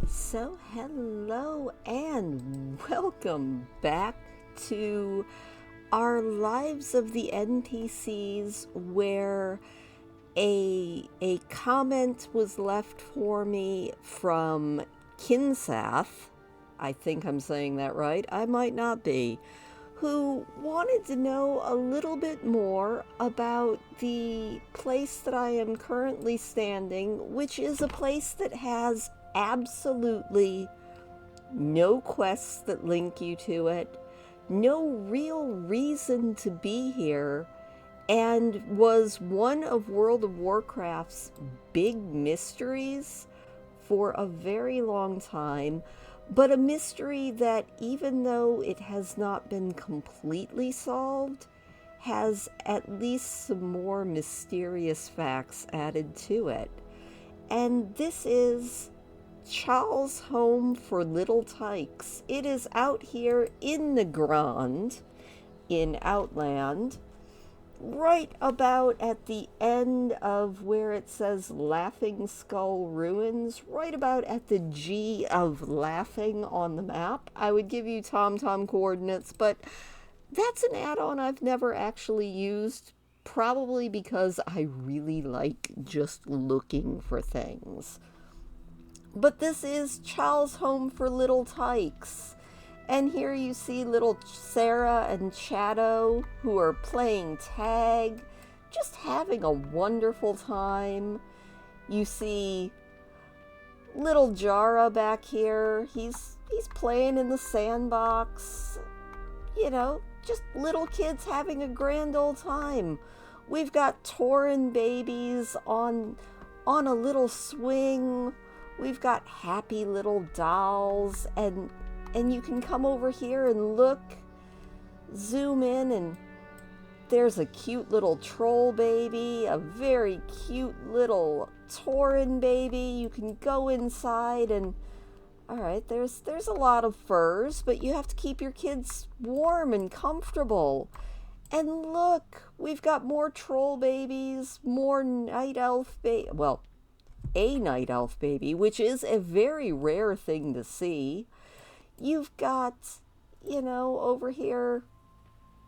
So, hello and welcome back to our Lives of the NPCs, where a comment was left for me from Kinsath. I think I'm saying that right. I might not be. Who wanted to know a little bit more about the place that I am currently standing, which is a place that has absolutely no quests that link you to it, no real reason to be here, and was one of World of Warcraft's big mysteries for a very long time, but a mystery that, even though it has not been completely solved, has at least some more mysterious facts added to it. And this is Challe's home for little tykes. It is out here in the Grand, in Outland, right about at the end of where it says Laughing Skull Ruins, right about at the G of laughing on the map. I would give you TomTom coordinates, but that's an add-on I've never actually used, probably because I really like just looking for things. But this is Chal's home for little tykes. And here you see little Sarah and Shadow, who are playing tag, just having a wonderful time. You see little Jara back here. He's playing in the sandbox. You know, just little kids having a grand old time. We've got Tauren babies on a little swing. We've got happy little dolls, and you can come over here and look, zoom in, and there's a cute little troll baby, a very cute little Tauren baby. You can go inside and, all right, there's a lot of furs, but you have to keep your kids warm and comfortable. And look, we've got more troll babies, more night elf well, a night elf baby, which is a very rare thing to see. You've got, over here,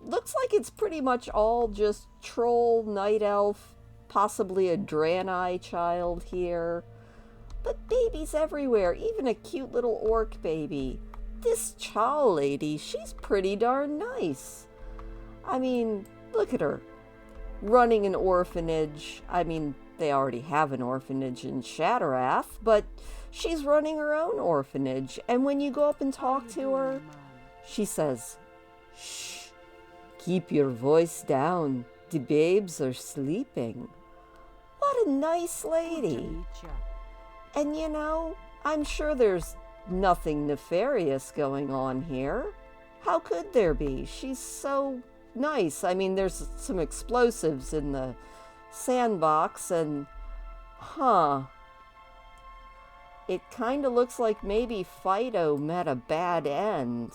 looks like it's pretty much all just troll, night elf, possibly a Draenei child here. But babies everywhere, even a cute little orc baby. This Challe lady, she's pretty darn nice. I mean, look at her. Running an orphanage. I mean, they already have an orphanage in Shatarath, but she's running her own orphanage. And when you go up and talk to her, she says, "Shh, keep your voice down. The babes are sleeping." What a nice lady. And I'm sure there's nothing nefarious going on here. How could there be? She's so nice. I mean, there's some explosives in the sandbox, and it kind of looks like maybe Fido met a bad end.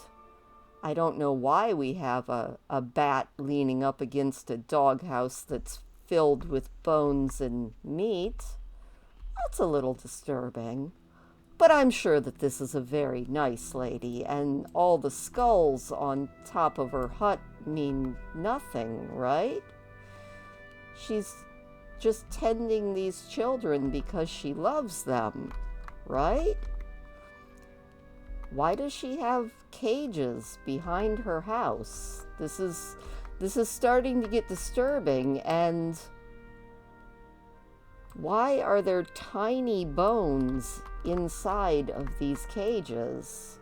I don't know why we have a bat leaning up against a doghouse that's filled with bones and meat. That's a little disturbing. But I'm sure that this is a very nice lady, and all the skulls on top of her hut mean nothing, right? She's just tending these children because she loves them, right? Why does she have cages behind her house? This is starting to get disturbing. And why are there tiny bones inside of these cages?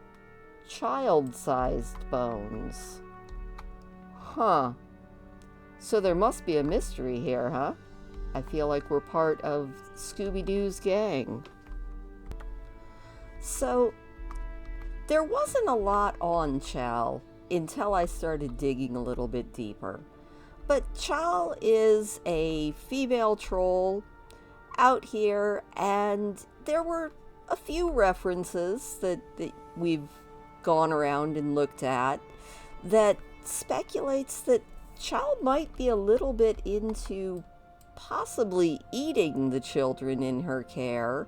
Child-sized bones. So there must be a mystery here, huh? I feel like we're part of Scooby-Doo's gang. So there wasn't a lot on Challe until I started digging a little bit deeper. But Challe is a female troll out here, and there were a few references that we've gone around and looked at that speculates that Challe might be a little bit into possibly eating the children in her care.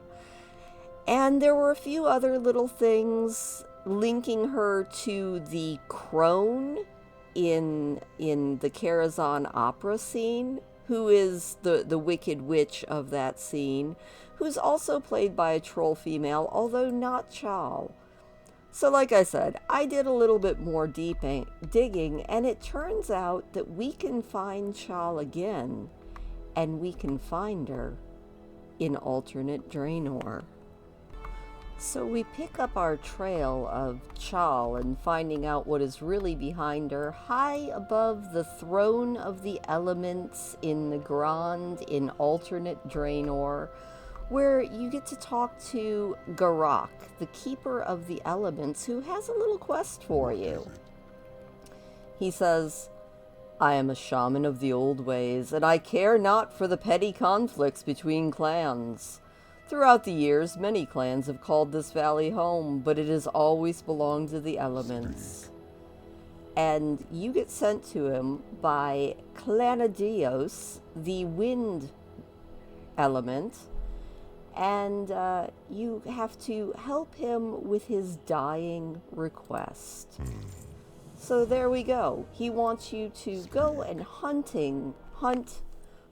And there were a few other little things linking her to the crone in the Karazhan opera scene, who is the wicked witch of that scene, who's also played by a troll female, although not Challe. So like I said, I did a little bit more digging, and it turns out that we can find Challe again, and we can find her in alternate Draenor. So we pick up our trail of Challe and finding out what is really behind her, high above the throne of the elements in the Grand in alternate Draenor, where you get to talk to Garak, the keeper of the elements, who has a little quest for you. He says, "I am a shaman of the old ways, and I care not for the petty conflicts between clans. Throughout the years, many clans have called this valley home, but it has always belonged to the elements." And you get sent to him by Clanadios, the wind element, and you have to help him with his dying request. So there we go. He wants you to go and hunt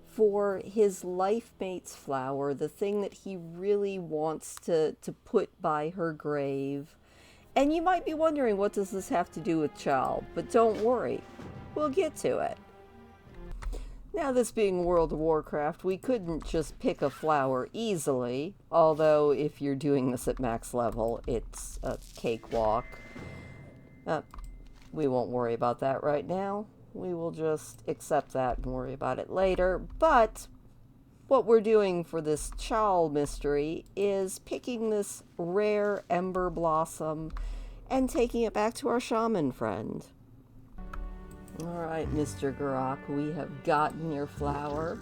for his life mate's flower, the thing that he really wants to put by her grave. And you might be wondering, what does this have to do with Challe? But don't worry, we'll get to it. Now, this being World of Warcraft, we couldn't just pick a flower easily, although if you're doing this at max level, it's a cakewalk. We won't worry about that right now. We will just accept that and worry about it later. But what we're doing for this Challe mystery is picking this rare ember blossom and taking it back to our shaman friend. Alright, Mr. Garak, we have gotten your flower.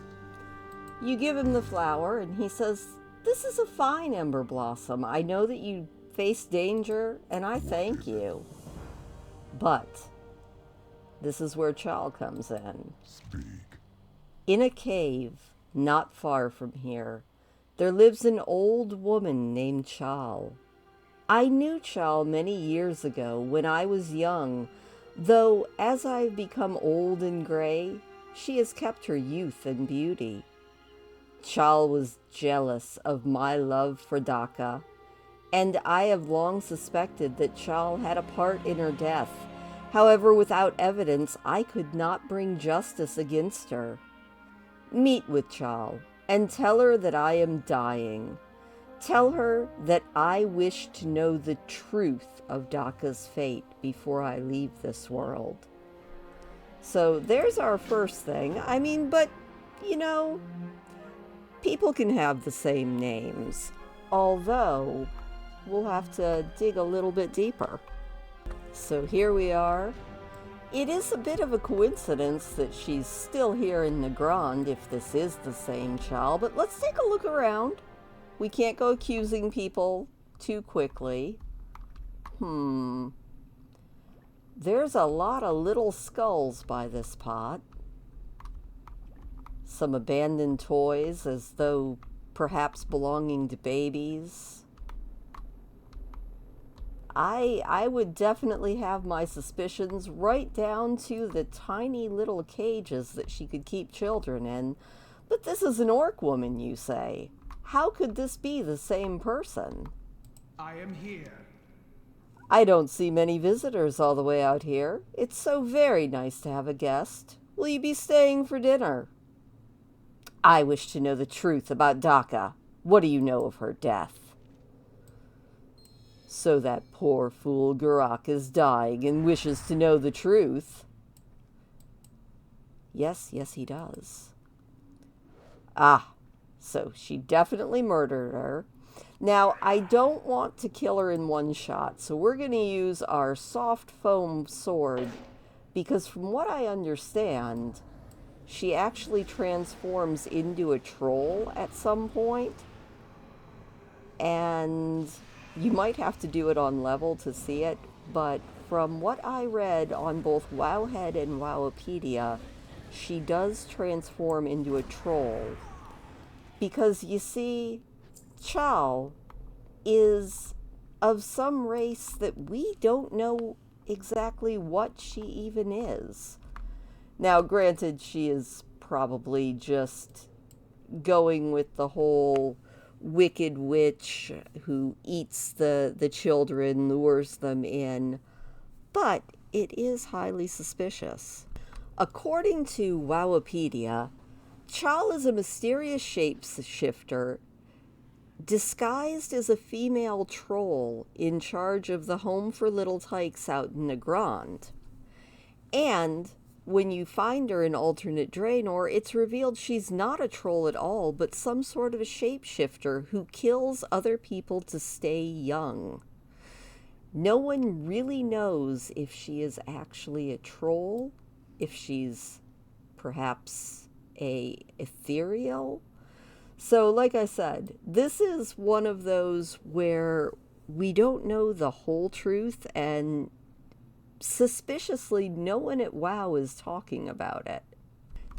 You give him the flower and he says, "This is a fine ember blossom. I know that you face danger and I thank you. But this is where Challe comes in. Speak. In a cave not far from here, there lives an old woman named Challe. I knew Challe many years ago when I was young, though as I've become old and gray, she has kept her youth and beauty. Challe was jealous of my love for Daka, and I have long suspected that Challe had a part in her death. However, without evidence, I could not bring justice against her. Meet with Challe, and tell her that I am dying. Tell her that I wish to know the truth of Daka's fate before I leave this world." So there's our first thing. I mean, but, you know, people can have the same names, although we'll have to dig a little bit deeper. So here we are. It is a bit of a coincidence that she's still here in the Grand if this is the same Challe, but let's take a look around. We can't go accusing people too quickly. There's a lot of little skulls by this pot. Some abandoned toys, as though perhaps belonging to babies. I would definitely have my suspicions, right down to the tiny little cages that she could keep children in. But this is an orc woman, you say. How could this be the same person? I am here. I don't see many visitors all the way out here. It's so very nice to have a guest. Will you be staying for dinner? I wish to know the truth about Daka. What do you know of her death? So that poor fool Garak is dying and wishes to know the truth. Yes, he does. Ah, so she definitely murdered her. Now, I don't want to kill her in one shot, so we're going to use our soft foam sword, because from what I understand, she actually transforms into a troll at some point, and you might have to do it on level to see it, but from what I read on both Wowhead and Wowipedia, she does transform into a troll. Because you see, Challe is of some race that we don't know exactly what she even is. Now, granted, she is probably just going with the whole wicked witch who eats the children, lures them in, but it is highly suspicious. According to Wowipedia, Challe is a mysterious shapeshifter disguised as a female troll in charge of the home for little tykes out in the Grand. And when you find her in alternate Draenor, it's revealed she's not a troll at all, but some sort of a shapeshifter who kills other people to stay young. No one really knows if she is actually a troll, if she's perhaps a ethereal. So, like I said, this is one of those where we don't know the whole truth, and suspiciously no one at WoW is talking about it.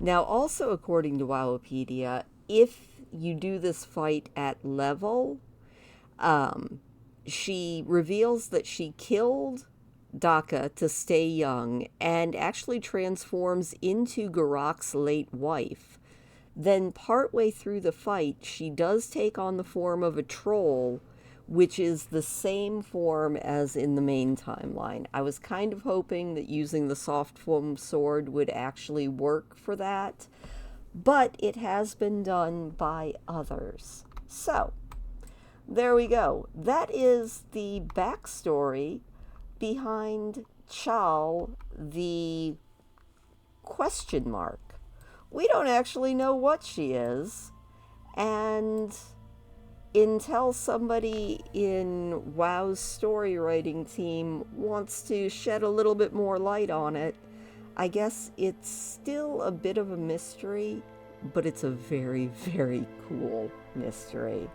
Now, also according to Wowipedia, if you do this fight at level, she reveals that she killed Daka to stay young and actually transforms into Garak's late wife. Then partway through the fight, she does take on the form of a troll, which is the same form as in the main timeline. I was kind of hoping that using the soft foam sword would actually work for that, but it has been done by others. So, there we go. That is the backstory behind Challe, the question mark. We don't actually know what she is, and until somebody in WoW's story writing team wants to shed a little bit more light on it, I guess it's still a bit of a mystery, but it's a very, very cool mystery.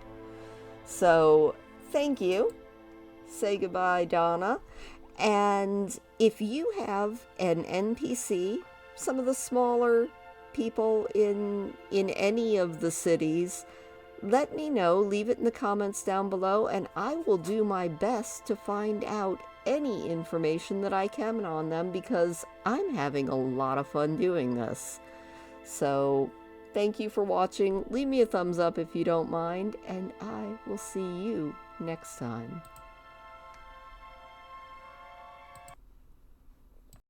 So, thank you. Say goodbye, Donna. And if you have an NPC, some of the smaller people in any of the cities, let me know. Leave it in the comments down below, and I will do my best to find out any information that I can on them, because I'm having a lot of fun doing this. So, thank you for watching. Leave me a thumbs up if you don't mind, and I will see you next time.